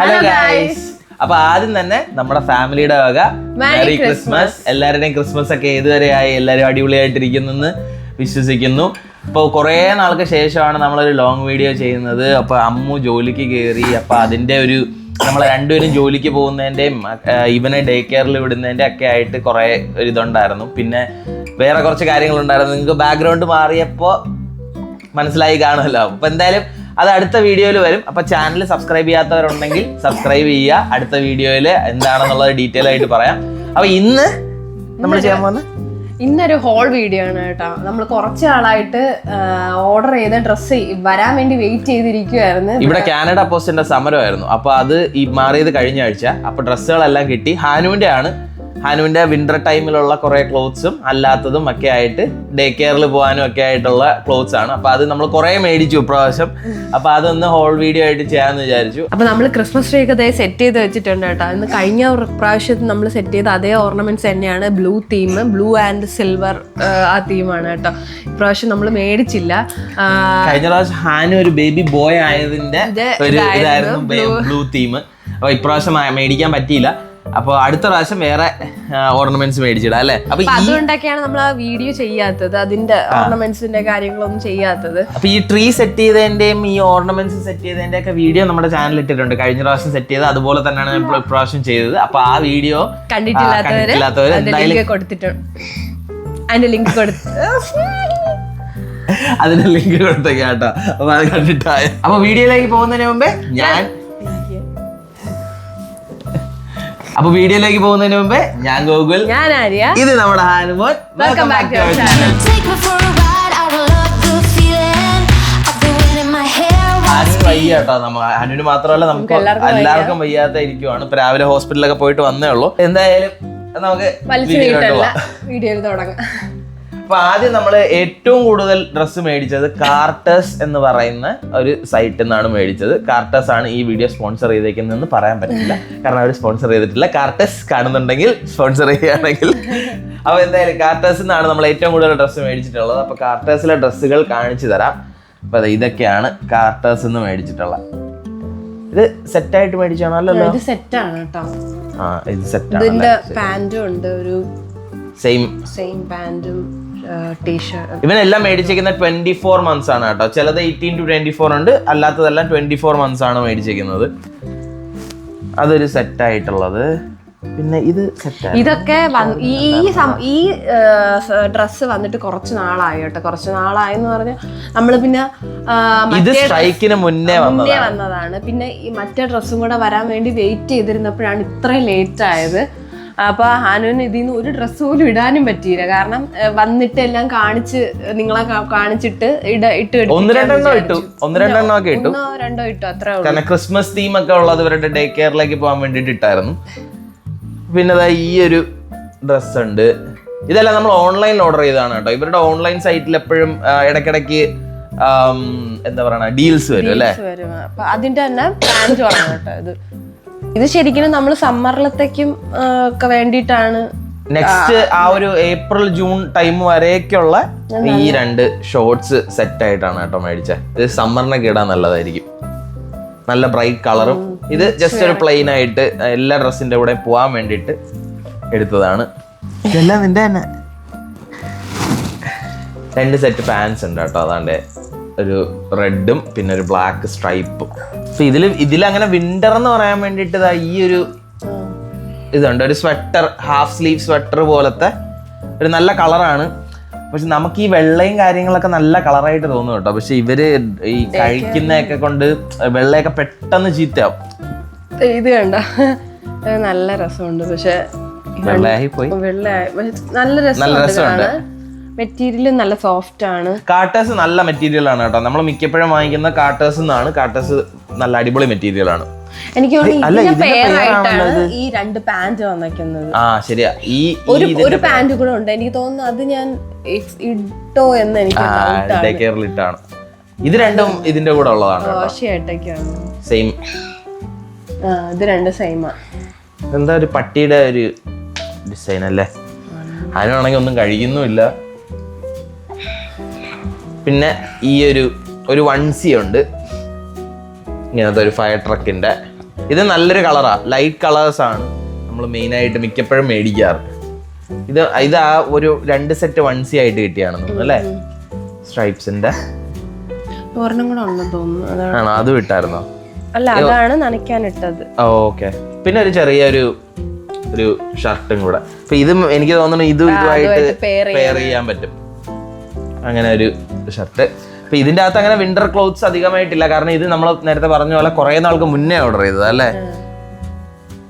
Hello guys. അപ്പൊ ആദ്യം തന്നെ നമ്മുടെ ഫാമിലിയുടെ വക മെറി ക്രിസ്മസ്. എല്ലാവരുടെയും ക്രിസ്മസ് ഒക്കെ ഏതുവരെയായി? എല്ലാവരും അടിപൊളിയായിട്ടിരിക്കുന്നെന്ന് വിശ്വസിക്കുന്നു. ഇപ്പോൾ കുറേ നാൾക്ക് ശേഷമാണ് നമ്മളൊരു ലോങ് വീഡിയോ ചെയ്യുന്നത്. അപ്പോൾ അമ്മു ജോലിക്ക് കയറി. അപ്പോൾ അതിൻ്റെ ഒരു നമ്മൾ രണ്ടുപേരും ജോലിക്ക് പോകുന്നതിൻ്റെയും ഇവനെ ഡേ കെയറിൽ വിടുന്നതിൻ്റെ ഒക്കെ ആയിട്ട് കുറേ ഒരു ഇതുണ്ടായിരുന്നു. പിന്നെ വേറെ കുറച്ച് കാര്യങ്ങളുണ്ടായിരുന്നു. നിങ്ങൾക്ക് ബാക്ക്ഗ്രൗണ്ട് മാറിയപ്പോൾ മനസ്സിലായി കാണുമല്ലോ. അപ്പോൾ എന്തായാലും അത് അടുത്ത വീഡിയോയിൽ വരും. അപ്പോൾ ചാനൽ സബ്സ്ക്രൈബ് ചെയ്യാത്തവരുണ്ടെങ്കിൽ സബ്സ്ക്രൈബ് ചെയ്യുക. അടുത്ത വീഡിയോയിൽ എന്താണെന്നുള്ളത് ഡീറ്റെയിൽ ആയിട്ട് പറയാം. അപ്പോൾ ഇന്ന് നമ്മൾ ചെയ്യാൻ പോകുന്നത് ഇന്നൊരു ഹോൾ വീഡിയോ ആണ് കേട്ടോ. നമ്മൾ കുറച്ച് ആളായിട്ട് ഓർഡർ ചെയ്ത ഡ്രസ്സ് വരാൻ വേണ്ടി വെയിറ്റ് ചെയ്തിരിക്കുവായിരുന്നു. ഇവിടെ കാനഡ പോസ്റ്റിന്റെ സമരമായിരുന്നു. അപ്പൊ അത് ഈ മാറിയത് കഴിഞ്ഞ ആഴ്ച. അപ്പൊ ഡ്രസ്സുകളെല്ലാം കിട്ടി. ഹാനുവിന്റെ വിന്റർ ടൈമിലുള്ള കുറെ ക്ലോത്ത്സും അല്ലാത്തതും ഒക്കെ ആയിട്ട് ഡേ കെയറിൽ പോകാനും ഒക്കെ ആയിട്ടുള്ള ക്ലോത്ത്സ് ആണ്. അപ്പൊ അത് നമ്മൾ കുറെ മേടിച്ചു ഇപ്രാവശ്യം. അപ്പൊ അതൊന്ന് ഹോൾ വീഡിയോ ആയിട്ട് ചെയ്യാന്ന് വിചാരിച്ചു. അപ്പൊ നമ്മൾ ക്രിസ്മസ് ട്രീ ഒക്കെ സെറ്റ് ചെയ്ത് വെച്ചിട്ടുണ്ട് കേട്ടോ. ഇന്ന് കഴിഞ്ഞ പ്രാവശ്യത്തിൽ നമ്മൾ സെറ്റ് ചെയ്ത അതേ ഓർണമെന്റ്സ് തന്നെയാണ്. Blue theme, blue and silver ആ തീമാണ് കേട്ടോ. ഇപ്രാവശ്യം നമ്മൾ മേടിച്ചില്ല. കഴിഞ്ഞ പ്രാവശ്യം ഹാനു ഒരു ബേബി ബോയ് ആയതിന്റെ ഒരു ഇതായിരുന്നു ബ്ലൂ തീം. അപ്പൊ ഇപ്രാവശ്യം മേടിക്കാൻ പറ്റിയില്ല. അപ്പൊ അടുത്ത പ്രാവശ്യം വേറെ ഓർണമെന്റ്സ് മേടിച്ചിടാം അല്ലെ. അപ്പൊ അതുകൊണ്ടൊക്കെയാണ് നമ്മൾ ആ വീഡിയോ ചെയ്യാത്തത്, അതിന്റെ ഓർണമെന്റ്സിന്റെ കാര്യങ്ങളൊന്നും ചെയ്യാത്തത്. അപ്പൊ ഈ ട്രീ സെറ്റ് ചെയ്തതിന്റെയും ഈ ഓർണമെന്റ്സ് സെറ്റ് ചെയ്തതിന്റെ ഒക്കെ വീഡിയോ നമ്മുടെ ചാനലിൽ ഇട്ടിട്ടുണ്ട്. കഴിഞ്ഞ പ്രാവശ്യം സെറ്റ് ചെയ്ത് അതുപോലെ തന്നെയാണ് ഞാൻ ഇപ്രാവശ്യം ചെയ്തത്. അപ്പൊ ആ വീഡിയോ കണ്ടിട്ടില്ലാത്തവര് എന്തായാലും കൊടുത്തിട്ടുണ്ട്. അതിന്റെ ലിങ്ക് അതിന്റെ ലിങ്ക് കൊടുത്തേക്കാം കേട്ടോ. അപ്പൊ അത് കണ്ടിട്ടായ. അപ്പൊ വീഡിയോയിലേക്ക് പോകുന്നതിന് മുമ്പേ ഞാൻ ഗോകുൽ, ഞാൻ ആര്യ, ഇത് നമ്മുടെ ഹാനുമോൻ. Welcome back to our channel. ഹാനുവിന് വയ്യ കേട്ടോ. ഹാനുവിന് മാത്രമല്ല നമുക്ക് എല്ലാവർക്കും വയ്യാത്ത ഇരിക്കുവാണ്. ഇപ്പൊ രാവിലെ ഹോസ്പിറ്റലൊക്കെ പോയിട്ട് വന്നേ ഉള്ളൂ. എന്തായാലും നമുക്ക് വീഡിയോയിൽ തുടങ്ങാം. അപ്പൊ ആദ്യം നമ്മൾ ഏറ്റവും കൂടുതൽ ഡ്രസ്സ് മേടിച്ചത് കാർട്ടേഴ്സ് എന്ന് പറയുന്ന ഒരു സൈറ്റിൽ നിന്നാണ് മേടിച്ചത്. കാർട്ടേഴ്സ് ആണ് ഈ വീഡിയോ സ്പോൺസർ ചെയ്തേക്കുന്നതെന്ന് പറയാൻ പറ്റില്ല, കാരണം അവർ സ്പോൺസർ ചെയ്തിട്ടില്ല. കാർട്ടേഴ്സ് കാണുന്നുണ്ടെങ്കിൽ സ്പോൺസർ ചെയ്യുകയാണെങ്കിൽ. അപ്പൊ എന്തായാലും കാർട്ടേഴ്സിൽ നിന്നാണ് നമ്മൾ ഏറ്റവും കൂടുതൽ ഡ്രസ്സ് മേടിച്ചിട്ടുള്ളത്. അപ്പൊ കാർട്ടേഴ്സിലെ ഡ്രസ്സുകൾ കാണിച്ചു തരാം. അപ്പൊ ഇതൊക്കെയാണ് കാർട്ടേഴ്സ് എന്ന് മേടിച്ചിട്ടുള്ളത്. ഇത് സെറ്റായിട്ട് മേടിച്ചാണോ? അല്ലല്ലോ, ഇത് സെറ്റാണ് കേട്ടോ. ഇത് സെറ്റാണ്. ഇതിന്റെ പാന്റും ഉണ്ട്, ഒരു സെയിം പാന്റും ടീഷർട്ട്. ഇവനെല്ലാം മേടിച്ചിരിക്കുന്ന 24 മന്ത്സ് ആണ് കേട്ടോ. ചിലത് 18 to 24 ഉണ്ട്, അല്ലാത്തതെല്ലാം 24 മന്ത്സ് ആണ് മേടിച്ചിരിക്കുന്നത്. അതൊരു സെറ്റ് ആയിട്ടുള്ളത്. പിന്നെ ഇത് ഇതൊക്കെ ഈ ഡ്രസ്സ് വന്നിട്ട് കുറച്ച് നാളായി കേട്ടോ. കുറച്ച് നാളായെന്ന് പറഞ്ഞാൽ നമ്മള് പിന്നെ ഇത് സ്ട്രൈക്കിന് മുന്നേ വന്നതാണ്. പിന്നെ ഈ മറ്റേ ഡ്രസ്സും കൂടെ വരാൻ വേണ്ടി വെയിറ്റ് ചെയ്തിരുന്നപ്പോഴാണ് ഇത്രയും ലേറ്റ് ആയത്. അപ്പൊ ഹാനുവിന് ഇതിൽ നിന്ന് ഒരു ഡ്രസ്സ് പോലും ഇടാനും പറ്റിയില്ല. കാരണം വന്നിട്ട് എല്ലാം നിങ്ങളെ കാണിച്ചിട്ട് ഒന്ന് രണ്ടെണ്ണം ഇട്ടു അത്രേ ഉള്ളൂ. കാരണം ക്രിസ്മസ് തീം ഒക്കെ ഉള്ളത് ഇവരുടെ ഡേ കെയറിലേക്ക് പോകാൻ വേണ്ടിട്ട് ഇട്ടായിരുന്നു. പിന്നെ ഈ ഒരു ഡ്രസ് ഉണ്ട്. ഇതെല്ലാം നമ്മൾ ഓൺലൈനിൽ ഓർഡർ ചെയ്തതാണ് കേട്ടോ. ഇവരുടെ ഓൺലൈൻ സൈറ്റിൽ എപ്പോഴും ഇടയ്ക്കിടയ്ക്ക് എന്താ പറയണ ഡീൽസ് വരും അല്ലേ. അപ്പൊ അതിന്റെ തന്നെ പാൻറ് ആണ് കേട്ടോ. ഇത് ശരിക്കും നമ്മൾ സമ്മറിലത്തേക്കും ഒക്കെ വേണ്ടിയിട്ടാണ്. നെക്സ്റ്റ് ആ ഒരു ഏപ്രിൽ ജൂൺ ടൈം വരെയൊക്കെയുള്ള ഈ രണ്ട് ഷോർട്സ് സെറ്റ് ആയിട്ടാണ് കേട്ടോ മേടിച്ചത്. ഇത് സമ്മറിനൊക്കെ ഇടാൻ നല്ലതായിരിക്കും. നല്ല ബ്രൈറ്റ് കളറും. ഇത് ജസ്റ്റ് ഒരു പ്ലെയിൻ ആയിട്ട് എല്ലാ ഡ്രസ്സിന്റെ കൂടെ പോവാൻ വേണ്ടിയിട്ട് എടുത്തതാണ്. ഇതെല്ലാം നിന്റെ തന്നെ 2 സെറ്റ് പാൻസ് ഉണ്ട് കേട്ടോ. അതാണ്ട് ഒരു റെഡും പിന്നെ ഒരു ബ്ലാക്ക് സ്ട്രൈപ്പും. അപ്പൊ ഇതിലങ്ങനെ വിന്റർ എന്ന് പറയാൻ വേണ്ടിട്ട് ഈ ഒരു ഇതുണ്ട്. ഒരു സ്വെറ്റർ, ഹാഫ് സ്ലീവ് സ്വെറ്റർ പോലത്തെ ഒരു നല്ല കളറാണ്. പക്ഷെ നമുക്ക് ഈ വെള്ളയും കാര്യങ്ങളൊക്കെ നല്ല കളറായിട്ട് തോന്നും കേട്ടോ. പക്ഷെ ഇവര് ഈ കഴിക്കുന്നതൊക്കെ കൊണ്ട് വെള്ളയൊക്കെ പെട്ടെന്ന് ചീത്തയാവും. ഇത് കണ്ട നല്ല രസമുണ്ട്. പക്ഷെ വെള്ളയായി പോയി. നല്ല രസമുണ്ട്. മെറ്റീരിയൽ നല്ല സോഫ്റ്റ് ആണ്. കാർട്ടേഴ്സ് നല്ല മെറ്റീരിയൽ ആണ് കേട്ടോ. നമ്മൾ മിക്കപ്പോഴും വാങ്ങിക്കുന്ന കാർട്ടേഴ്സ് എന്നാണ്. കാർട്ടേഴ്സ് നല്ല അടിപൊളി മെറ്റീരിയൽ ആണ്. എനിക്ക് ഈ 2 പാന്റ് വന്നേക്കുന്നത്. ശരിയാ. ഒരു പാന്റ് കൂടെ ഉണ്ട്. എനിക്ക് തോന്നുന്നു അത് ഞാൻ ഇട്ടോ എന്ന് എനിക്ക് ഇട്ടാണ്. ഇത് രണ്ടും ഇതിന്റെ കൂടെ ഉള്ളതാണ്. സെയിം. ഇത് രണ്ടും സെയിമാ. എന്താ ഒരു പട്ടിയുടെ ഒരു ഡിസൈൻ അല്ലേ. അതിനാണെങ്കിൽ ഒന്നും കഴിയുന്നുമില്ല. പിന്നെ ഈ ഒരു വൺസി ഉണ്ട്. ഇങ്ങനത്തെ ഒരു ഫയർ ട്രക്കിന്റെ ഇത് നല്ലൊരു കളറാ, ലൈറ്റ് കളേഴ്സ് ആണ് നമ്മൾ മെയിനായിട്ട് മിക്കപ്പോഴും മേടിക്കാറ്. ഇത് ആ ഒരു 2 സെറ്റ് 1C ആയിട്ട് കിട്ടിയാണെന്ന് തോന്നുന്നു അല്ലേ, സ്ട്രൈപ്സിന്റെ. ഒരെണ്ണം കൂടെ ഉണ്ടെന്ന് തോന്നുന്നു. ആണോ, അത് വിട്ടായിരുന്നോ? അല്ല, അതാണ് നനയ്ക്കാൻ ഇട്ടത്. ഓക്കെ. പിന്നെ ഒരു ചെറിയൊരു ഷർട്ടും കൂടെ. അപ്പൊ ഇതും എനിക്ക് തോന്നുന്നു ഇതുമായിട്ട് പെയർ ചെയ്യാൻ പറ്റും, അങ്ങനെ ഒരു ഷർട്ട്. അപ്പൊ ഇതിന്റെ അകത്ത് അങ്ങനെ വിന്റർ ക്ലോത്ത്സ് അധികമായിട്ടില്ല, കാരണം ഇത് നമ്മൾ നേരത്തെ പറഞ്ഞ പോലെ കുറെ നാൾക്ക് മുന്നേ ഓർഡർ ചെയ്തത് അല്ലേ.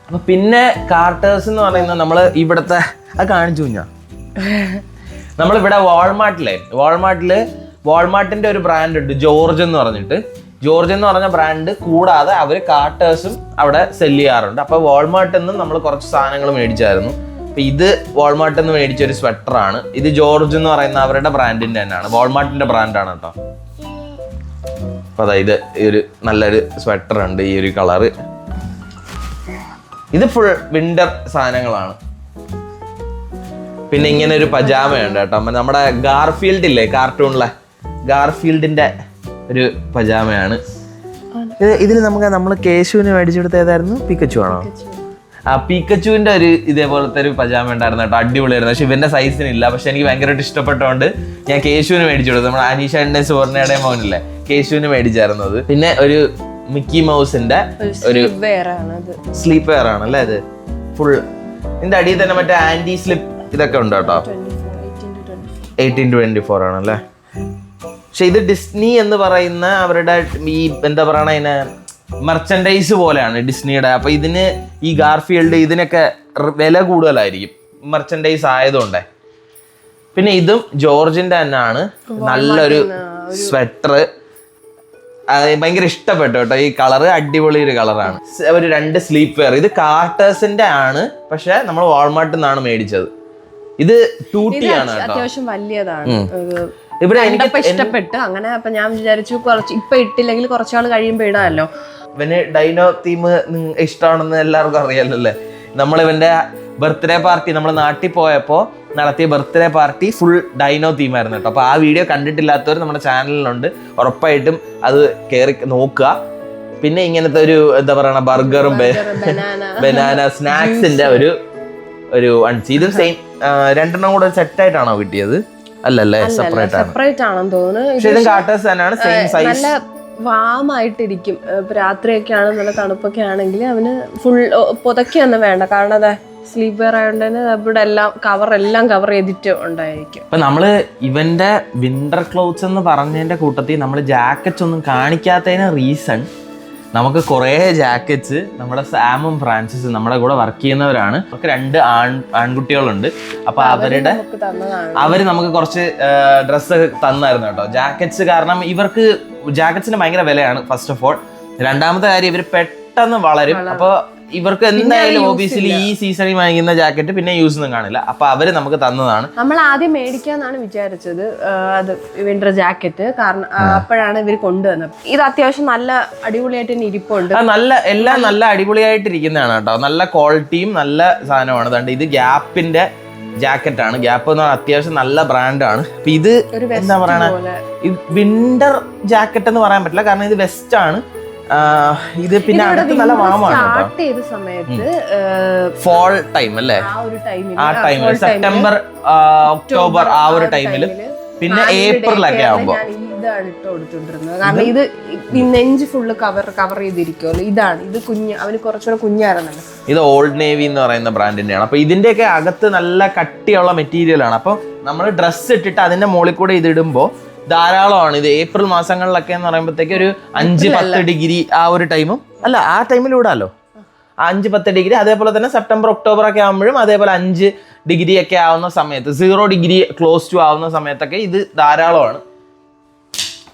അപ്പൊ പിന്നെ കാർട്ടേഴ്സ് എന്ന് പറയുന്നത് നമ്മള് ഇവിടത്തെ അത് കാണിച്ചു കുഞ്ഞാ, നമ്മളിവിടെ വാൾമാർട്ടിന്റെ ഒരു ബ്രാൻഡ് ഉണ്ട്, ജോർജ് എന്ന് പറഞ്ഞിട്ട്. ജോർജ് എന്ന് പറഞ്ഞ ബ്രാൻഡ് കൂടാതെ അവർ കാർട്ടേഴ്സും അവിടെ സെല് ചെയ്യാറുണ്ട്. അപ്പൊ വാൾമാർട്ടിൽ നിന്ന് നമ്മൾ കുറച്ച് സാധനങ്ങൾ മേടിച്ചായിരുന്നു. അപ്പൊ ഇത് വാൾമാർട്ടിൽ നിന്ന് മേടിച്ച ഒരു സ്വെറ്ററാണ്. ഇത് ജോർജ് എന്ന് പറയുന്ന അവരുടെ ബ്രാൻഡിന്റെ തന്നെയാണ്, വാൾമാർട്ടിന്റെ ബ്രാൻഡാണ് കേട്ടോ. അപ്പൊ അതായത് ഈ ഒരു നല്ലൊരു സ്വെറ്റർ ഉണ്ട്, ഈ ഒരു കളറ്. ഇത് ഫുൾ വിന്റർ സാധനങ്ങളാണ്. പിന്നെ ഇങ്ങനെ ഒരു പജാമയുണ്ട് കേട്ടോ, നമ്മുടെ ഗാർഫീൽഡ് ഇല്ലേ കാർട്ടൂണിലെ, ഗാർഫീൽഡിന്റെ ഒരു പജാമയാണ്. ഇതിൽ നമ്മൾ കേശുവിന് മേടിച്ചെടുത്ത ഏതായിരുന്നു, പിക്കച്ചു ആണോ? ആ പീക്കച്ചുവിന്റെ ഒരു ഇതേപോലത്തെ ഒരു പജാമ ഉണ്ടായിരുന്നു കേട്ടോ, അടിപൊളിയായിരുന്നു. പക്ഷെ ഇവന്റെ സൈസിനില്ല, പക്ഷെ എനിക്ക് ഭയങ്കരമായിട്ട് ഇഷ്ടപ്പെട്ടോണ്ട് ഞാൻ കേശുവിന് മേടിച്ചു കൊടുത്തു. നമ്മുടെ അനീഷയുടെ സുവർണയുടെയും മോനില്ലേ, കേശുവിന് മേടിച്ചായിരുന്നത്. പിന്നെ ഒരു മിക്കി മൗസിന്റെ ഒരു സ്ലീപ്പ് വെയർ ആണ് അല്ലേ, അത് ഫുൾ. ഇതിന്റെ അടിയിൽ തന്നെ മറ്റേ ആന്റി സ്ലിപ്പ് ഇതൊക്കെ ഉണ്ട് കേട്ടോ. 18-24 ആണല്ലേ. പക്ഷെ ഇത് ഡിസ്നി എന്ന് പറയുന്ന അവരുടെ ഈ എന്താ പറയണ അതിനെ മെർച്ചൻഡൈസ് പോലെയാണ് ഡിസ്നിയുടെ. അപ്പൊ ഇതിന് ഈ ഗാർഫീൽഡ് ഇതിനൊക്കെ വില കൂടുതലായിരിക്കും മെർച്ചൻഡൈസ് ആയതുകൊണ്ടേ. പിന്നെ ഇതും ജോർജിന്റെ തന്നെയാണ്, നല്ലൊരു സ്വെറ്റർ. ഭയങ്കര ഇഷ്ടപ്പെട്ടു കേട്ടോ ഈ കളറ്, അടിപൊളി ഒരു കളറാണ്. ഒരു 2 സ്ലീപ്പ് വെയർ. ഇത് കാർട്ടേഴ്സിന്റെ ആണ്, പക്ഷെ നമ്മൾ വാൾമാർട്ടിൽ നിന്നാണ് മേടിച്ചത്. ഇത് 2T ആണ് കേട്ടോ, അത്യാവശ്യം വലിയതാണ്. ഇവിടെ എനിക്ക് ഇഷ്ടപ്പെട്ടു അങ്ങനെ. അപ്പൊ ഞാൻ വിചാരിച്ചു കുറച്ച് ഇപ്പൊ ഇട്ടില്ലെങ്കിൽ കുറച്ചാൾ കഴിയുമ്പോ ഇടാമല്ലോ. ഇവന് ഡൈനോ തീം ഇഷ്ടമാണെന്ന് എല്ലാവർക്കും അറിയാലോ അല്ലേ. നമ്മളിവന്റെ ബർത്ത്ഡേ പാർട്ടി നമ്മൾ നാട്ടിൽ പോയപ്പോ നടത്തിയ ബർത്ത്ഡേ പാർട്ടി ഫുൾ ഡൈനോ തീമായിരുന്നു കേട്ടോ. അപ്പൊ ആ വീഡിയോ കണ്ടിട്ടില്ലാത്തവർ നമ്മുടെ ചാനലിലുണ്ട്, ഉറപ്പായിട്ടും അത് കയറി നോക്കുക. പിന്നെ ഇങ്ങനത്തെ ഒരു എന്താ പറയണ ബർഗറും ബനാന സ്നാക്സിന്റെ ഒരു അൺസി. ഇതും സെയിം 2 കൂടെ സെറ്റ് ആയിട്ടാണോ കിട്ടിയത്? അല്ലല്ലേ, സെപ്പറേറ്റ് ആണെന്ന് തോന്നുന്നു. കാർട്ടേഴ്സ് തന്നെയാണ്, സെയിം സൈസ്. നല്ല വാമായിട്ടിരിക്കും. രാത്രിയൊക്കെ ആണ്, നല്ല തണുപ്പൊക്കെ ആണെങ്കിൽ അവന് ഫുൾ പുതക്കൊന്നും വേണ്ട, കാരണം അതെ സ്ലീപ്പ് വെയർ ആയതുകൊണ്ട് തന്നെ ഇവിടെ എല്ലാം കവർ ചെയ്തിട്ട് ഉണ്ടായിരിക്കും. അപ്പൊ നമ്മള് ഇവന്റെ വിന്റർ ക്ലോത്ത്സ് എന്ന് പറഞ്ഞതിന്റെ കൂട്ടത്തിൽ നമ്മൾ ജാക്കറ്റ്സ് ഒന്നും കാണിക്കാത്തതിന് റീസൺ, നമുക്ക് കുറേ ജാക്കറ്റ്സ് നമ്മുടെ സാമും ഫ്രാൻസിസും നമ്മുടെ കൂടെ വർക്ക് ചെയ്യുന്നവരാണ്. അവർക്ക് 2 ആൺകുട്ടികളുണ്ട്. അപ്പൊ അവര് നമുക്ക് കുറച്ച് ഡ്രസ്സ് തന്നായിരുന്നു കേട്ടോ, ജാക്കറ്റ്സ്. കാരണം ഇവർക്ക് ജാക്കറ്റ്സിന് ഭയങ്കര വിലയാണ് ഫസ്റ്റ് ഓഫ് ഓൾ. രണ്ടാമത്തെ കാര്യം, ഇവർ പെട്ടെന്ന് വളരും. അപ്പൊ ഇവർക്ക് എന്തായാലും ഓബിയസ്ലി ഈ സീസണിൽ വാങ്ങിക്കുന്ന ജാക്കറ്റ് പിന്നെ യൂസ് ഒന്നും കാണില്ല. അപ്പൊ അവര് നമുക്ക് തന്നതാണ്. നമ്മൾ ആദ്യം മേടിക്കാന്നാണ് വിചാരിച്ചത് അത് വിന്റർ ജാക്കറ്റ്, കാരണം അപ്പോഴാണ് ഇവർ കൊണ്ടുവന്നത്. ഇത് അത്യാവശ്യം നല്ല അടിപൊളിയായിട്ട് തന്നെ ഇരിപ്പുണ്ട്. എല്ലാം നല്ല അടിപൊളിയായിട്ടിരിക്കുന്നതാണ് കേട്ടോ, നല്ല ക്വാളിറ്റിയും നല്ല സാധനമാണ്. അതുകൊണ്ട് ഇത് ഗ്യാപ്പിന്റെ ജാക്കറ്റ് ആണ്. ഗ്യാപ്പ് എന്ന് പറഞ്ഞാൽ അത്യാവശ്യം നല്ല ബ്രാൻഡാണ്. അപ്പൊ ഇത് എന്താ പറയണ, വിന്റർ ജാക്കറ്റ് എന്ന് പറയാൻ പറ്റില്ല, കാരണം ഇത് വെസ്റ്റ് ആണ്. ഇത് പിന്നെ അടുത്ത് നല്ല വാമാണ് ഫോൾ ടൈം അല്ലേ, ആ ടൈമിൽ സെപ്റ്റംബർ ഒക്ടോബർ ആ ഒരു ടൈമില്, പിന്നെ ഏപ്രിലൊക്കെ ആവുമ്പോ ഇതാണ് ഇട്ട് കൊടുത്തോണ്ടിരുന്നത്. കാരണം ഇത് നെഞ്ച് ഫുള്ള് കവർ ചെയ്തിരിക്കുമല്ലോ. ഇത് അവന് കുറച്ചുകൂടെ കുഞ്ഞായിരുന്നല്ലോ. ഇത് ഓൾഡ് നേവി എന്ന് പറയുന്ന ബ്രാൻഡിന്റെയാണ്. അപ്പൊ ഇതിന്റെയൊക്കെ അകത്ത് നല്ല കട്ടിയുള്ള മെറ്റീരിയൽ ആണ്. അപ്പൊ നമ്മൾ ഡ്രസ്സ് ഇട്ടിട്ട് അതിന്റെ മുകളിൽ കൂടെ ഇത് ഇടുമ്പോ ധാരാളമാണ്. ഇത് ഏപ്രിൽ മാസങ്ങളിലൊക്കെ എന്ന് പറയുമ്പോഴത്തേക്ക് ഒരു 5-10 ഡിഗ്രി ആ ഒരു ടൈമും അല്ല, ആ ടൈമിൽ ഇടാലോ, 5-10 ഡിഗ്രി. അതേപോലെ തന്നെ സെപ്റ്റംബർ ഒക്ടോബർ ഒക്കെ ആകുമ്പോഴും അതേപോലെ 5 ഡിഗ്രി ഒക്കെ ആവുന്ന സമയത്ത്, 0 ഡിഗ്രി ക്ലോസ് ടു ആവുന്ന സമയത്തൊക്കെ ഇത് ധാരാളമാണ്.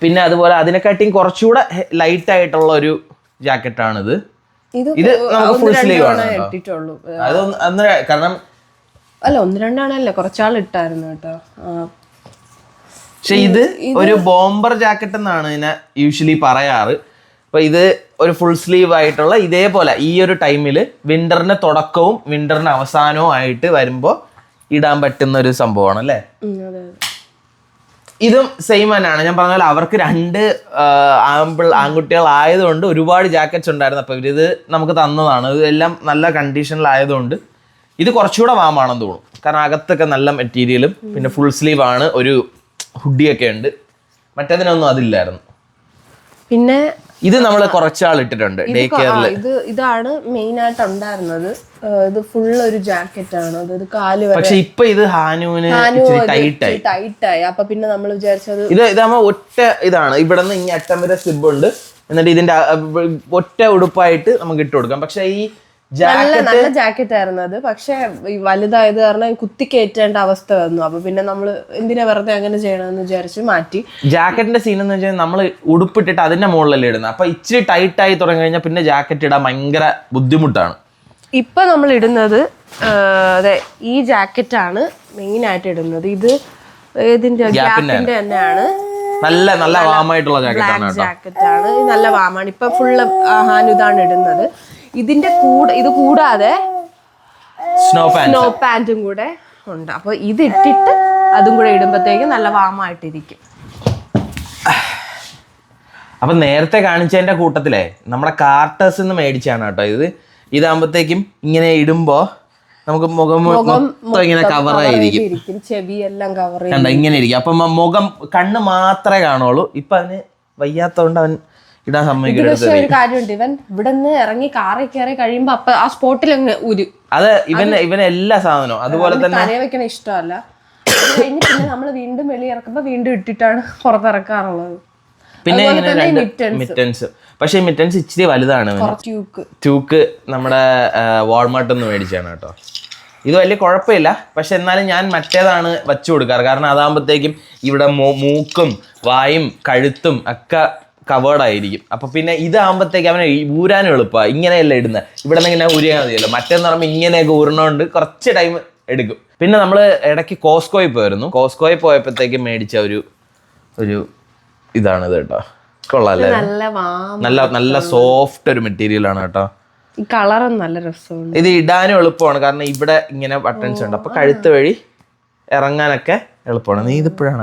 പിന്നെ അതുപോലെ അതിനെക്കാട്ടിയും കുറച്ചുകൂടെ ലൈറ്റ് ആയിട്ടുള്ള ഒരു ജാക്കറ്റാണിത്. ഇത് നമുക്ക് ഫുൾ സ്ലീവ് ആണ്. കാരണം അല്ല 1-2 കുറച്ചാൾ ഇട്ടായിരുന്നു കേട്ടോ. പക്ഷെ ഇത് ഒരു ബോംബർ ജാക്കറ്റ് എന്നാണ് ഇതിനെ യൂഷ്വലി പറയാറ്. അപ്പൊ ഇത് ഒരു ഫുൾ സ്ലീവ് ആയിട്ടുള്ള ഇതേപോലെ ഈ ഒരു ടൈമിൽ വിന്ററിന്റെ തുടക്കവും വിന്ററിന്റെ അവസാനവും ആയിട്ട് വരുമ്പോ ഇടാൻ പറ്റുന്ന ഒരു സംഭവമാണ് അല്ലേ. ഇതും സെയിം തന്നെയാണ്. ഞാൻ പറഞ്ഞ പോലെ അവർക്ക് 2 ആൺകുട്ടികളായതുകൊണ്ട് ഒരുപാട് ജാക്കറ്റ്സ് ഉണ്ടായിരുന്നു. അപ്പോൾ ഇവരിത് നമുക്ക് തന്നതാണ്. ഇതെല്ലാം നല്ല കണ്ടീഷനിലായതുകൊണ്ട് ഇത് കുറച്ചുകൂടെ വാമാണെന്ന് തോന്നും. കാരണം അകത്തൊക്കെ നല്ല മെറ്റീരിയലും പിന്നെ ഫുൾ സ്ലീവ് ആണ്, ഒരു ഹുഡിയൊക്കെ ഉണ്ട്. മറ്റേതിനൊന്നും അതില്ലായിരുന്നു. പിന്നെ ഇത് നമ്മൾ കുറച്ചാൾ ഇട്ടിട്ടുണ്ട് ഡേ കെയറിൽ. ഇതാണ് മെയിൻ ആയിട്ട് ഉണ്ടായിരുന്നത്. ഇത് ഫുൾ ഒരു ജാക്കറ്റ് ആണ്. അതായത് കാല് പക്ഷെ ഇപ്പൊ ഇത് ഹാനുവിന് ടൈറ്റായി. അപ്പൊ പിന്നെ നമ്മൾ വിചാരിച്ചത് ഇതാകുമ്പോ ഒറ്റ ഇതാണ്. ഇവിടെ നിന്ന് ഇനി അറ്റം വരെ സ്ലിബ് ഉണ്ട്. എന്നിട്ട് ഇതിന്റെ ഒറ്റ ഉടുപ്പായിട്ട് നമുക്ക് ഇട്ട് കൊടുക്കാം. പക്ഷെ ഈ നല്ല ജാക്കറ്റ് ആയിരുന്നു അത്. പക്ഷെ വലുതായത് കാരണം കുത്തി കയറ്റേണ്ട അവസ്ഥ വന്നു. അപ്പൊ പിന്നെ നമ്മള് എന്തിനാ വെറുതെ അങ്ങനെ ചെയ്യണമെന്ന് വിചാരിച്ച് മാറ്റി. ജാക്കറ്റിന്റെ സീൻ എന്ന് വെച്ചാൽ നമ്മൾ ഉടുപ്പിട്ടിട്ട് അതിന്റെ മുകളിലല്ലേ ഇടുന്നത്. അപ്പൊ ഇച്ചിരി ടൈറ്റ് ആയി തുടങ്ങി കഴിഞ്ഞാൽ പിന്നെ ജാക്കറ്റ് ഇടാൻ ഭയങ്കര ബുദ്ധിമുട്ടാണ്. ഇപ്പൊ നമ്മൾ ഇടുന്നത് അതെ ഈ ജാക്കറ്റ് ആണ് മെയിൻ ആയിട്ട് ഇടുന്നത്. ഇത് ഏതിന്റെ ഗ്യാപ്പിന്റെ തന്നെയാണ്. നല്ല നല്ല വാമായിട്ടുള്ള ജാക്കറ്റ് ആണ്. നല്ല വാമാണ്. ഇപ്പൊ ഫുള്ള് ഹാനു ഇതാണ് ഇടുന്നത്. ഇത് കൂടാതെ സ്നോ പാന്റും കൂടെ ഉണ്ട്. അപ്പൊ ഇത് ഇട്ടിട്ട് അതും കൂടെ ഇടുമ്പോഴത്തേക്കും നല്ല വാമായിട്ടിരിക്കും. അപ്പൊ നേരത്തെ കാണിച്ചതിന്റെ കൂട്ടത്തിലെ നമ്മുടെ കാർട്ടേഴ്സ് നിന്ന് മേടിച്ചാണ് കേട്ടോ. ഇതാകുമ്പോഴത്തേക്കും ഇങ്ങനെ ഇടുമ്പോ നമുക്ക് മുഖം മൊത്തം ഇങ്ങനെ കവറായിരിക്കും, ചെവിയെല്ലാം കവർ കണ്ട ഇങ്ങനെ ഇരിക്കും. അപ്പൊ മുഖം കണ്ണ് മാത്രമേ കാണുള്ളൂ. ഇപ്പൊ അവന് വയ്യാത്തോണ്ട് അവൻ ഇടാൻ സമ്മതിക്കരുത്. ഒരു കാര്യമുണ്ട്, ഇവൻ ഇവിടെ നിന്ന് ഇറങ്ങി കാറിൽ കയറി കഴിയുമ്പോ അപ്പൊ ആ സ്പോട്ടിൽ അത് ഇവന് എല്ലാ സാധനവും അതുപോലെ തന്നെ തലയെ വെക്കണ ഇഷ്ടമല്ല. കഴിഞ്ഞ് പിന്നെ നമ്മള് വീണ്ടും വെളിയിറക്കുമ്പോ വീണ്ടും ഇട്ടിട്ടാണ് പുറത്തിറക്കാറുള്ളത്. പിന്നെ മിറ്റൻസ്. പക്ഷെ ഈ മിറ്റൻസ് ഇച്ചിരി വലുതാണ്. ട്യൂക്ക് നമ്മുടെ വാൾമാർട്ടിൽ നിന്ന് മേടിച്ചാണ് കേട്ടോ. ഇത് വലിയ കുഴപ്പമില്ല. പക്ഷെ എന്നാലും ഞാൻ മറ്റേതാണ് വച്ചു കൊടുക്കാറ്. കാരണം അതാകുമ്പോഴത്തേക്കും ഇവിടെ മൂക്കും വായും കഴുത്തും ഒക്കെ കവേർഡ് ആയിരിക്കും. അപ്പൊ പിന്നെ ഇതാകുമ്പോഴത്തേക്ക് അവനെ ഊരാനും എളുപ്പമാണ്. ഇങ്ങനെയല്ല ഇടുന്നത്. ഇവിടെ നിന്ന് ഇങ്ങനെ ഊരിയാൽ മതിയല്ലോ. മറ്റേന്ന് പറയുമ്പോൾ ഇങ്ങനെയൊക്കെ ഊരണോണ്ട് കുറച്ച് ടൈം എടുക്കും. പിന്നെ നമ്മൾ ഇടയ്ക്ക് കോസ്കോയിൽ പോയിരുന്നു. കോസ്കോയിൽ പോയപ്പോഴത്തേക്കും മേടിച്ച ഒരു ഇതാണിത് കേട്ടോ. കൊള്ളാല്ലേ, നല്ല നല്ല സോഫ്റ്റ് ഒരു മെറ്റീരിയൽ ആണ് കേട്ടോ. ഈ കളറും നല്ല രസമുണ്ട്. ഇത് ഇടാനും എളുപ്പമാണ്. കാരണം ഇവിടെ ഇങ്ങനെ ബട്ടൺസ് ഉണ്ട്. അപ്പൊ കഴുത്ത് വഴി ഇറങ്ങാനൊക്കെ എളുപ്പമാണ്. നീ ഇതിപ്പോഴാണ്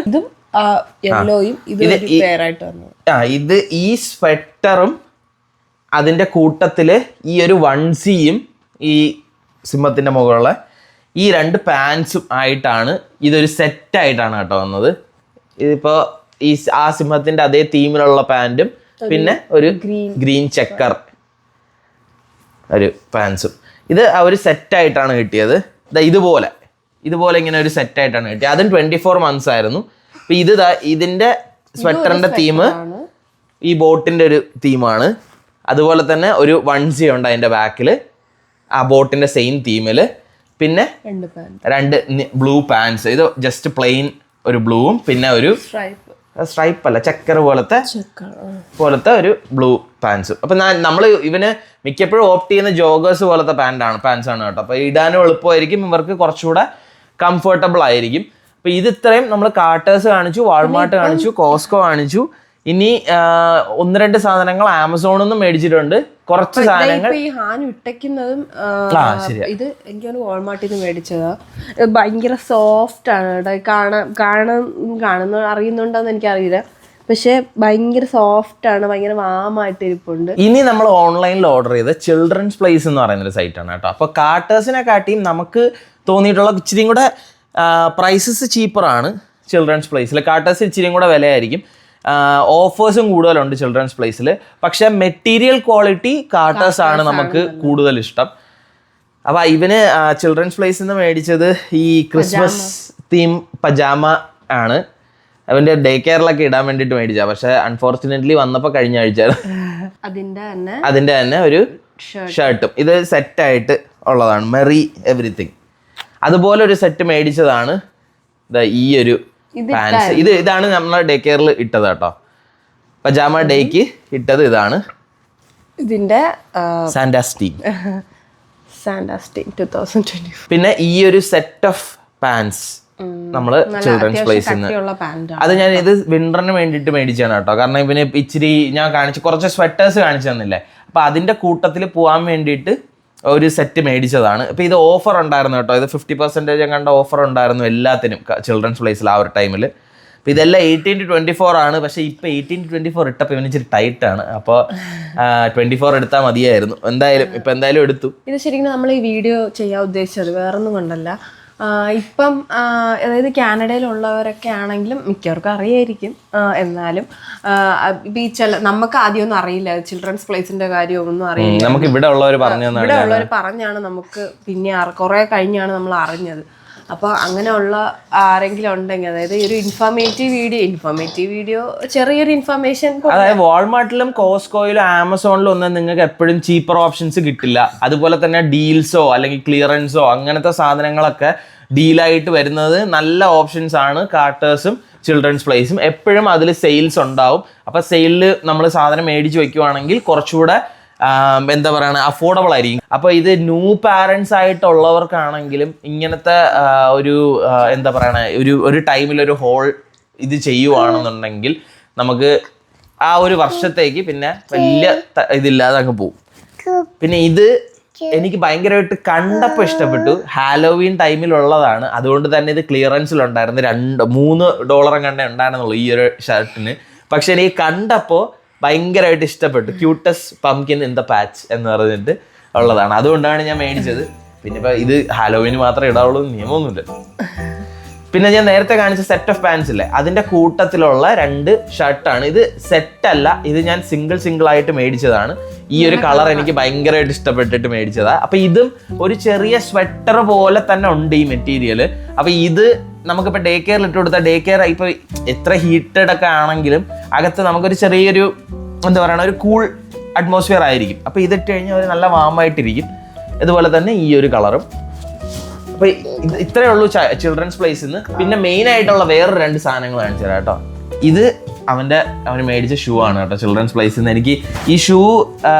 ഇതും യെല്ലോയും ഇത് ഈ സ്വെറ്ററും അതിന്റെ കൂട്ടത്തില് ഈ ഒരു വൺസിയും ഈ സിംഹത്തിന്റെ മുകളിലെ ഈ 2 പാൻസും ആയിട്ടാണ് ഇതൊരു സെറ്റ് ആയിട്ടാണ് കേട്ടോ വന്നത്. ഇതിപ്പോ ആ സിംഹത്തിന്റെ അതേ തീമിലുള്ള പാൻറ്റും പിന്നെ ഒരു ഗ്രീൻ ചെക്കർ ഒരു പാൻസും. ഇത് ഒരു സെറ്റ് ആയിട്ടാണ് കിട്ടിയത്. ഇതുപോലെ ഇങ്ങനെ ഒരു സെറ്റ് ആയിട്ടാണ് കിട്ടിയത്. അതും 24 months ആയിരുന്നു. അപ്പൊ ഇതിന്റെ സ്വെറ്ററിന്റെ തീം ഈ ബോട്ടിന്റെ ഒരു തീമാണ്. അതുപോലെ തന്നെ ഒരു വൺസി ഉണ്ട് അതിന്റെ ബാക്കില് ആ ബോട്ടിന്റെ സെയിം തീമില്. പിന്നെ 2 ബ്ലൂ പാൻസ്. ഇത് ജസ്റ്റ് പ്ലെയിൻ ഒരു ബ്ലൂവും പിന്നെ ഒരു സ്ട്രൈപ്പ് അല്ല ചക്കർ പോലത്തെ ഒരു ബ്ലൂ പാൻസും. അപ്പൊ നമ്മള് ഇവന് മിക്കപ്പോഴും ഓപ്റ്റ് ചെയ്യുന്ന ജോഗേഴ്സ് പോലത്തെ പാൻസ് ആണ് കേട്ടോ. അപ്പൊ ഇടാനും എളുപ്പമായിരിക്കും, ഇവർക്ക് കുറച്ചുകൂടെ കംഫർട്ടബിൾ ആയിരിക്കും. അപ്പൊ ഇത് ഇത്രയും നമ്മൾ കാർട്ടേഴ്സ് കാണിച്ചു, വാൾമാർട്ട് കാണിച്ചു, കോസ്കോ കാണിച്ചു. ഇനി 1-2 സാധനങ്ങൾ ആമസോണിൽ നിന്നും മേടിച്ചിട്ടുണ്ട്. കുറച്ച് സാധനങ്ങൾ ഇത് എനിക്ക് വാൾമാർട്ടിൽ നിന്ന് മേടിച്ചതാ. ഭയങ്കര സോഫ്റ്റ് ആണ് കാണുന്ന അറിയുന്നുണ്ടോന്ന് എനിക്കറിയില്ല. പക്ഷെ ഭയങ്കര സോഫ്റ്റ് ആണ്, ഭയങ്കര വാമായിട്ട് ഇരിപ്പുണ്ട്. ഇനി നമ്മൾ ഓൺലൈനിൽ ഓർഡർ ചെയ്ത ചിൽഡ്രൻസ് പ്ലേസ് എന്ന് പറയുന്ന ഒരു സൈറ്റാണ് കേട്ടോ. അപ്പൊ കാർട്ടേഴ്സിനെ കാട്ടിയും നമുക്ക് തോന്നിയിട്ടുള്ള ഇച്ചിരിയും കൂടെ പ്രൈസസ് ചീപ്പറാണ് ചിൽഡ്രൻസ് പ്ലേസിൽ. കാർട്ടേഴ്സ് ഇച്ചിരിയും കൂടെ വിലയായിരിക്കും. ഓഫേഴ്സും കൂടുതലുണ്ട് ചിൽഡ്രൻസ് പ്ലേസിൽ. പക്ഷെ മെറ്റീരിയൽ ക്വാളിറ്റി കാർട്ടേഴ്സ് ആണ് നമുക്ക് കൂടുതൽ ഇഷ്ടം. അപ്പൊ ഇവന് ചിൽഡ്രൻസ് പ്ലേസിൽ നിന്ന് മേടിച്ചത് ഈ ക്രിസ്മസ് തീം പജാമ ആണ്. അവന്റെ ഡേ കെയറിലൊക്കെ ഇടാൻ വേണ്ടിട്ട് മേടിച്ചാ. പക്ഷെ അൺഫോർച്ചുനേറ്റ്ലി വന്നപ്പോ കഴിഞ്ഞ ആഴ്ച അതിന്റെ തന്നെ ഒരു ഷർട്ടും ഇത് സെറ്റായിട്ട് ഉള്ളതാണ്. Merry everything. അതുപോലെ ഒരു സെറ്റ് മേടിച്ചതാണ് ഈ ഒരു പാൻസ്. ഇതാണ് നമ്മളെ ഡേ കെയറിൽ ഇട്ടത് കേട്ടോ. പജാമ ഡേക്ക് ഇട്ടത് ഇതാണ്. ഇതിന്റെ സാന്റാസ്റ്റീം 2020. പിന്നെ ഈ ഒരു സെറ്റ് ഓഫ് പാൻസ് നമ്മള് ചിൽഡ്രൻസ് പ്ലേസിൽ നിന്ന്. അത് ഞാൻ ഇത് വിന്ററിന് വേണ്ടിയിട്ട് മേടിച്ചാണ് കേട്ടോ. കാരണം ഇവന് ഇച്ചിരി ഞാൻ കുറച്ച് സ്വെറ്റേഴ്സ് കാണിച്ചു തന്നില്ലേ. അപ്പൊ അതിന്റെ കൂട്ടത്തിൽ പോകാൻ വേണ്ടിയിട്ട് ഒരു സെറ്റ് മേടിച്ചതാണ്. ഇപ്പോൾ ഇത് ഓഫർ ഉണ്ടായിരുന്നു കേട്ടോ, ഇത് 50% കണ്ട ഓഫർ ഉണ്ടായിരുന്നു എല്ലാത്തിനും ചിൽഡ്രൻസ് പ്ലേസിൽ ആ ഒരു ടൈമിൽ. അപ്പോൾ ഇതെല്ലാം 18 to 24 ആണ്. പക്ഷേ ഇപ്പോൾ 18 to 24 ഇട്ടപ്പോൾ ഇവന് ഇച്ചിരി ടൈറ്റാണ്. അപ്പോൾ 24 എടുത്താൽ മതിയായിരുന്നു. എന്തായാലും എടുത്തു. ഇത് ശരിക്കും നമ്മൾ ഈ വീഡിയോ ചെയ്യാൻ ഉദ്ദേശിച്ചത് വേറൊന്നും കൊണ്ടല്ല. ഇപ്പം അതായത് കാനഡയിലുള്ളവരൊക്കെ ആണെങ്കിലും മിക്കവർക്കും അറിയായിരിക്കും. എന്നാലും ഇപ്പം ഈ നമുക്ക് ആദ്യമൊന്നും അറിയില്ല, ചിൽഡ്രൻസ് പ്ലേസിന്റെ കാര്യമൊന്നും അറിയില്ല. നമുക്ക് ഇവിടെ ഉള്ളവർ പറഞ്ഞാണ് നമുക്ക് പിന്നെ കുറെ കഴിഞ്ഞാണ് നമ്മൾ അറിഞ്ഞത്. അപ്പോൾ അങ്ങനെയുള്ള ആരെങ്കിലും ഉണ്ടെങ്കിൽ, അതായത് ഒരു ഇൻഫോർമേറ്റീവ് വീഡിയോ ചെറിയൊരു ഇൻഫർമേഷൻ, അതായത് വാൾമാർട്ടിലും കോസ്കോയിലും ആമസോണിലും ഒന്നും നിങ്ങൾക്ക് എപ്പോഴും ചീപ്പർ ഓപ്ഷൻസ് കിട്ടില്ല. അതുപോലെ തന്നെ ഡീൽസോ അല്ലെങ്കിൽ ക്ലിയറൻസോ അങ്ങനത്തെ സാധനങ്ങളൊക്കെ ഡീലായിട്ട് വരുന്നത് നല്ല ഓപ്ഷൻസ് ആണ്. കാർട്ടേഴ്സും ചിൽഡ്രൻസ് പ്ലേസും എപ്പോഴും അതിൽ സെയിൽസ് ഉണ്ടാവും. അപ്പോൾ സെയിലിൽ നമ്മൾ സാധനം മേടിച്ച് വെക്കുവാണെങ്കിൽ കുറച്ചുകൂടെ എന്താ പറയുക, അഫോർഡബിൾ ആയിരിക്കും. അപ്പോൾ ഇത് ന്യൂ പാരൻസ് ആയിട്ടുള്ളവർക്കാണെങ്കിലും ഇങ്ങനത്തെ ഒരു എന്താ പറയണ ഒരു ടൈമിൽ ഒരു ഹോൾ ഇത് ചെയ്യുവാണെന്നുണ്ടെങ്കിൽ നമുക്ക് ആ ഒരു വർഷത്തേക്ക് പിന്നെ വലിയ ഇതില്ലാതെ അങ്ങ് പോകും. പിന്നെ ഇത് എനിക്ക് ഭയങ്കരമായിട്ട് കണ്ടപ്പോൾ ഇഷ്ടപ്പെട്ടു. ഹാലോവീൻ ടൈമിലുള്ളതാണ്, അതുകൊണ്ട് തന്നെ ഇത് ക്ലിയറൻസിലുണ്ടായിരുന്നു. $3 കണ്ടേ ഉണ്ടായിരുന്നുള്ളൂ ഈ ഒരു ഷർട്ടിന്. പക്ഷെ എനിക്ക് കണ്ടപ്പോൾ ഭയങ്കരമായിട്ട് ഇഷ്ടപ്പെട്ടു. Cutest pumpkin in the patch എന്ന് പറഞ്ഞിട്ട് ഉള്ളതാണ്, അതുകൊണ്ടാണ് ഞാൻ മേടിച്ചത്. പിന്നെ ഇപ്പം ഇത് ഹാലോവിന് മാത്രമേ ഇടാവുള്ളൂ നിയമമൊന്നുമില്ല. പിന്നെ ഞാൻ നേരത്തെ കാണിച്ച സെറ്റ് ഓഫ് പാൻസ് ഇല്ലേ, അതിൻ്റെ കൂട്ടത്തിലുള്ള 2 ഷർട്ടാണ്. ഇത് സെറ്റല്ല, ഇത് ഞാൻ സിംഗിൾ ആയിട്ട് മേടിച്ചതാണ്. ഈ ഒരു കളർ എനിക്ക് ഭയങ്കരമായിട്ട് ഇഷ്ടപ്പെട്ടിട്ട് മേടിച്ചതാണ്. അപ്പം ഇതും ഒരു ചെറിയ സ്വെറ്റർ പോലെ തന്നെ ഉണ്ട് ഈ മെറ്റീരിയൽ. അപ്പം ഇത് നമുക്കിപ്പോൾ ഡേ കെയറിൽ ഇട്ട് കൊടുത്താൽ ഡേ കെയർ ഇപ്പോൾ എത്ര ഹീറ്റഡ് ഒക്കെ ആണെങ്കിലും അകത്ത് നമുക്കൊരു ചെറിയൊരു എന്താ പറയുക, ഒരു കൂൾ അറ്റ്മോസ്ഫിയർ ആയിരിക്കും. അപ്പോൾ ഇതിട്ട് കഴിഞ്ഞാൽ ഒരു നല്ല വാമായിട്ടിരിക്കും. ഇതുപോലെ തന്നെ ഈ ഒരു കളറും. അപ്പോൾ ഇത്രയേ ഉള്ളൂ ചിൽഡ്രൻസ് പ്ലേസിൽ നിന്ന്. പിന്നെ മെയിൻ ആയിട്ടുള്ള വേറൊരു 2 സാധനങ്ങൾ കാണിച്ചു തരാം കേട്ടോ. ഇത് അവന് മേടിച്ച ഷൂ ആണ് കേട്ടോ ചിൽഡ്രൻസ് പ്ലേസിൽ നിന്ന്. എനിക്ക് ഈ ഷൂ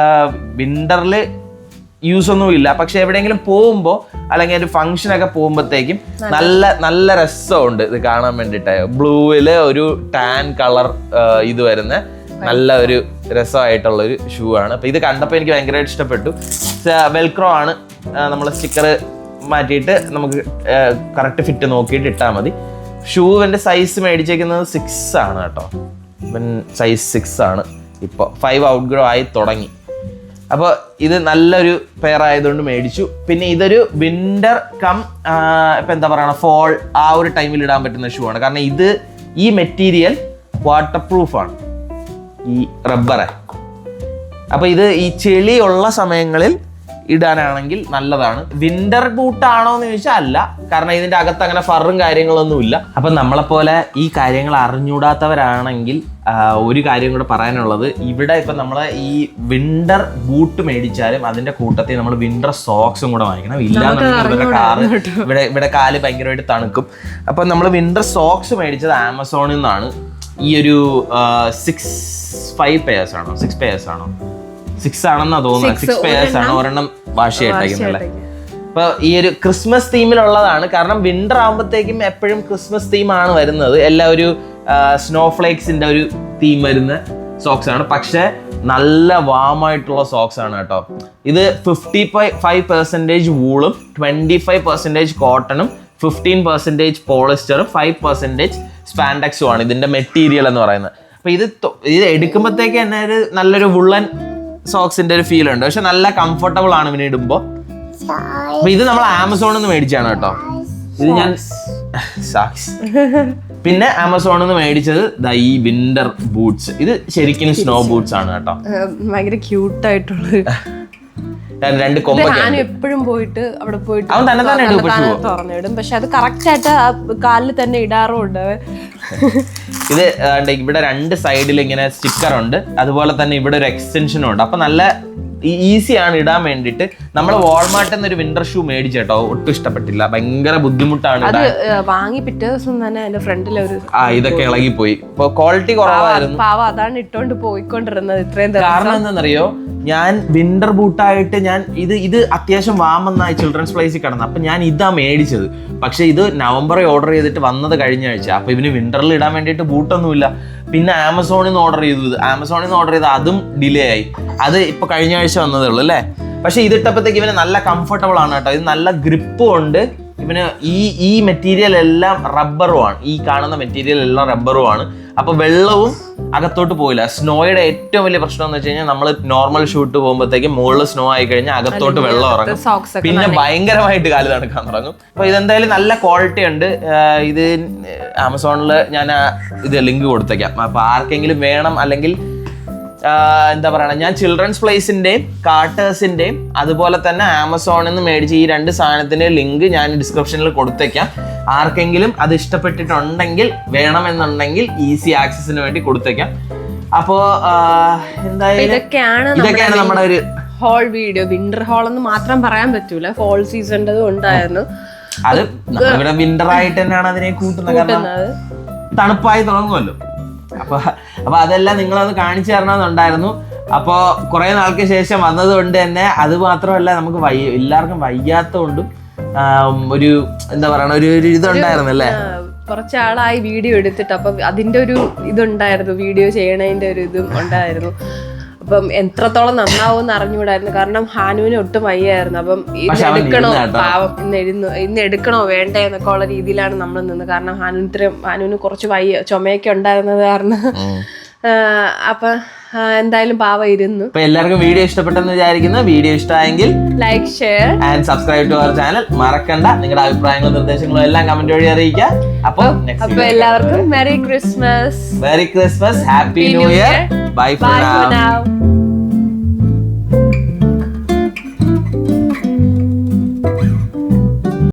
വിൻ്ററിൽ യൂസ് ഒന്നും ഇല്ല, പക്ഷെ എവിടെയെങ്കിലും പോകുമ്പോൾ അല്ലെങ്കിൽ ഒരു ഫംഗ്ഷനൊക്കെ പോകുമ്പോഴത്തേക്കും നല്ല രസമുണ്ട് ഇത് കാണാൻ വേണ്ടിയിട്ട്. ബ്ലൂവിൽ ഒരു ടാൻ കളർ ഇത് വരുന്ന നല്ല ഒരു രസമായിട്ടുള്ള ഒരു ഷൂ ആണ്. അപ്പോൾ ഇത് കണ്ടപ്പോൾ എനിക്ക് ഭയങ്കരമായിട്ട് ഇഷ്ടപ്പെട്ടു. വെൽക്രോ ആണ്, നമ്മൾ സ്റ്റിക്കർ മാറ്റിയിട്ട് നമുക്ക് കറക്റ്റ് ഫിറ്റ് നോക്കിയിട്ട് ഇട്ടാൽ മതി. ഷൂവിൻ്റെ സൈസ് മേടിച്ചേക്കുന്നത് 6 ആണ് കേട്ടോ. ഇവൻ സൈസ് 6 ആണ്. ഇപ്പോൾ 5 ഔട്ട്ഗ്രോ ആയി തുടങ്ങി. അപ്പോൾ ഇത് നല്ലൊരു പെയർ ആയതുകൊണ്ട് മേടിച്ചു. പിന്നെ ഇതൊരു വിൻ്റർ കം ഇപ്പം എന്താ പറയുക, ഫോൾ ആ ഒരു ടൈമിൽ ഇടാൻ പറ്റുന്ന ഷൂ ആണ്. കാരണം ഈ മെറ്റീരിയൽ വാട്ടർ പ്രൂഫാണ്, ഈ റബ്ബറ്. അപ്പോൾ ഇത് ഈ ചെളിയുള്ള സമയങ്ങളിൽ ഇടാനാണെങ്കിൽ നല്ലതാണ്. വിൻ്റർ ബൂട്ടാണോ എന്ന് ചോദിച്ചാൽ അല്ല, കാരണം ഇതിൻ്റെ അകത്ത് അങ്ങനെ ഫറും കാര്യങ്ങളൊന്നുമില്ല. അപ്പം നമ്മളെപ്പോലെ ഈ കാര്യങ്ങൾ അറിഞ്ഞൂടാത്തവരാണെങ്കിൽ ഒരു കാര്യം കൂടെ പറയാനുള്ളത്, ഇവിടെ ഇപ്പം നമ്മൾ ഈ വിൻ്റർ ബൂട്ട് മേടിച്ചാലും അതിൻ്റെ കൂട്ടത്തിൽ നമ്മൾ വിൻ്റർ സോക്സും കൂടെ വാങ്ങിക്കണം. ഇല്ലാന്നുണ്ടെങ്കിൽ ഇവിടെ കാല് ഭയങ്കരമായിട്ട് തണുക്കും. അപ്പം നമ്മൾ വിൻ്റർ സോക്സ് മേടിച്ചത് ആമസോണിൽ നിന്നാണ്. ഈ ഒരു 6 പേഴ്സ് ആണോ 6 ആണെന്നാ തോന്നുന്നത്. 6 പേഴ്സ് ആണ്, ഒരെണ്ണം വാഷ് ചെയ്തിട്ടേക്കുന്നല്ലേ. അപ്പൊ ഈ ഒരു ക്രിസ്മസ് തീമിലുള്ളതാണ്. കാരണം വിന്റർ ആകുമ്പോഴത്തേക്കും എപ്പോഴും ക്രിസ്മസ് തീമാണ് വരുന്നത്. എല്ലാ ഒരു സ്നോഫ്ലേക്സിന്റെ ഒരു തീം വരുന്ന സോക്സ് ആണ്. പക്ഷെ നല്ല വാമായിട്ടുള്ള സോക്സ് ആണ് കേട്ടോ. ഇത് 55% വൂളും 25% കോട്ടണും 15% പോളിസ്റ്ററും 5% സ്പാൻഡെക്സും ആണ് ഇതിന്റെ മെറ്റീരിയൽ എന്ന് പറയുന്നത്. അപ്പൊ ഇത് എടുക്കുമ്പോഴത്തേക്ക് തന്നെ ഒരു നല്ലൊരു വുള്ളൻ സോക്സിന്റെ ഒരു ഫീൽ ഉണ്ട്. പക്ഷെ നല്ല കംഫർട്ടബിൾ ആണ് ഇവനെ ഇടുമ്പോ. അപ്പൊ ഇത് നമ്മൾ ആമസോണിൽ നിന്ന് മേടിച്ചാണ് കേട്ടോ. ഇത് ഞാൻ സോക്സ്. പിന്നെ ആമസോണിൽ നിന്ന് മേടിച്ചത് ഈ വിന്റർ ബൂട്ട്സ്. ഇത് ശരിക്കും സ്നോ ബൂട്ട്സ് ആണ് കേട്ടോ. ഭയങ്കര ക്യൂട്ടായിട്ടുള്ള 2 കൊമ്പൊക്കെ എപ്പോഴും പോയിട്ട് അവിടെ പോയിട്ട് അവൻ തന്നെ തുറന്നിടും. പക്ഷെ അത് കറക്റ്റ് ആയിട്ട് കാലിൽ തന്നെ ഇടാറുണ്ട്. ഇത് ഇവിടെ 2 സൈഡിൽ ഇങ്ങനെ സ്റ്റിക്കർ ഉണ്ട്. അതുപോലെ തന്നെ ഇവിടെ ഒരു എക്സ്റ്റൻഷനും ഉണ്ട്. അപ്പൊ നല്ല ഈസിയാണ് ഇടാൻ വേണ്ടിയിട്ട്. നമ്മൾ വാൾമാർട്ടിൽ നിന്ന് ഒരു വിന്റർ ഷൂ മേടിച്ചേട്ടോ, ഒട്ടും ഇഷ്ടപ്പെട്ടില്ല. ഭയങ്കര ബുദ്ധിമുട്ടാണ്. വാങ്ങി പിറ്റേ ദിവസം തന്നെ അതിന്റെ ഫ്രണ്ടിൽ ഒരു ഇതൊക്കെ ഇളകിപ്പോയി. ഇപ്പൊ ക്വാളിറ്റി കുറവായിരുന്നു. അതാണ് ഇട്ടോണ്ട് പോയിക്കൊണ്ടിരുന്നത് ഇത്രയും. കാരണം എന്താണെന്നറിയോ, ഞാൻ വിന്റർ ബൂട്ടായിട്ട് ഇത് അത്യാവശ്യം വാമെന്നായി ചിൽഡ്രൻസ് പ്ലേസിൽ കിടന്നു. അപ്പൊ ഞാൻ ഇതാ മേടിച്ചത്. പക്ഷെ ഇത് നവംബറിൽ ഓർഡർ ചെയ്തിട്ട് വന്നത് കഴിഞ്ഞ ആഴ്ച. അപ്പൊ ഇവന് വിന്ററിൽ ഇടാൻ വേണ്ടിയിട്ട് ബൂട്ടൊന്നുമില്ല. പിന്നെ ആമസോണിൽ നിന്ന് ഓർഡർ ചെയ്തു. അതും ഡിലേ ആയി. അത് ഇപ്പൊ കഴിഞ്ഞ ആഴ്ച വന്നതേ ഉള്ളൂ അല്ലേ. പക്ഷെ ഇതിട്ടപ്പോഴത്തേക്ക് ഇവന് നല്ല കംഫർട്ടബിൾ ആണ് കേട്ടോ. ഇത് നല്ല ഗ്രിപ്പും ഉണ്ട്. ഇവന് ഈ മെറ്റീരിയൽ എല്ലാം റബ്ബറുമാണ്. ഈ കാണുന്ന മെറ്റീരിയൽ എല്ലാം റബ്ബറുമാണ്. അപ്പൊ വെള്ളവും അകത്തോട്ട് പോയില്ല. സ്നോയുടെ ഏറ്റവും വലിയ പ്രശ്നം എന്ന് വെച്ച് കഴിഞ്ഞാൽ നമ്മൾ നോർമൽ ഷൂട്ട് പോകുമ്പോഴത്തേക്കും മുകളിൽ സ്നോ ആയി കഴിഞ്ഞാൽ അകത്തോട്ട് വെള്ളം ഇറങ്ങും, പിന്നെ ഭയങ്കരമായിട്ട് കാല് തണുക്കാൻ തുടങ്ങും. അപ്പൊ ഇതെന്തായാലും നല്ല ക്വാളിറ്റി ഉണ്ട്. ഇത് ആമസോണിൽ ഞാൻ ഇത് ലിങ്ക് കൊടുത്തേക്കാം. അപ്പൊ ആർക്കെങ്കിലും വേണം, അല്ലെങ്കിൽ എന്താ പറയണ, ഞാൻ ചിൽഡ്രൻസ് പ്ലേസിന്റെയും കാർട്ടേഴ്സിന്റെയും അതുപോലെ തന്നെ ആമസോണിൽ നിന്ന് മേടിച്ച ഈ 2 സാധനത്തിന്റെ ലിങ്ക് ഞാൻ ഡിസ്ക്രിപ്ഷനിൽ കൊടുത്തേക്കാം. ആർക്കെങ്കിലും അത് ഇഷ്ടപ്പെട്ടിട്ടുണ്ടെങ്കിൽ, വേണമെന്നുണ്ടെങ്കിൽ ഈസി ആക്സസിന് വേണ്ടി കൊടുത്തേക്കാം. അപ്പോ എന്തായാലും ഇതൊക്കെയാണ് നമ്മുടെ ഒരു ഹോൾ വീഡിയോ. വിന്റർ ഹോൾ എന്ന് മാത്രം പറയാൻ പറ്റൂല, ഫോൾ സീസണിൻ്റെതും ഉണ്ടായിരുന്നു. അത് ഇവിടെ വിന്റർ ആയിട്ട് തന്നെയാണ് അതിനെ കൂട്ടുന്നത്, കാരണം തണുപ്പായി തുടങ്ങുമല്ലോ. അപ്പൊ അതെല്ലാം നിങ്ങളത് കാണിച്ചു തരണമെന്നുണ്ടായിരുന്നു. അപ്പോൾ കുറെ നാൾക്ക് ശേഷം വന്നത് കൊണ്ട് തന്നെ, അത് മാത്രമല്ല നമുക്ക് എല്ലാവർക്കും വയ്യാത്തതുകൊണ്ടും ഒരു എന്താ പറയണ ഒരു ഇതുണ്ടായിരുന്നു അല്ലേ. കുറച്ചാളായി വീഡിയോ എടുത്തിട്ട്, അപ്പൊ അതിന്റെ ഒരു ഇതുണ്ടായിരുന്നു, വീഡിയോ ചെയ്യണതിന്റെ ഒരു ഇതും ഉണ്ടായിരുന്നു. അപ്പം എത്രത്തോളം നന്നാവും അറിഞ്ഞുകൂടായിരുന്നു, കാരണം ഹാനുവിന് ഒട്ടും വയ്യായിരുന്നു. അപ്പം ഇന്ന് എടുക്കണോ പാവം, ഇന്ന് എടുക്കണോ വേണ്ടേ എന്നൊക്കെ ഉള്ള രീതിയിലാണ് നമ്മൾ നിന്ന്. കാരണം ഹാനുവിന് കുറച്ച് ചുമയൊക്കെ ഉണ്ടായിരുന്നത് കാരണം. അപ്പൊ എന്തായാലും പാവം ഇരുന്നു. എല്ലാവർക്കും വീഡിയോ ഇഷ്ടപ്പെട്ടെന്ന് വിചാരിക്കുന്നു. വീഡിയോ ഇഷ്ടമായെങ്കിൽ like, share and subscribe to our channel. മറക്കണ്ട, നിങ്ങളുടെ അഭിപ്രായങ്ങളും നിർദ്ദേശങ്ങളും എല്ലാം കമന്റ് വഴി അറിയിക്കുക. അപ്പൊ എല്ലാവർക്കും merry Christmas, happy new year. Bye for now.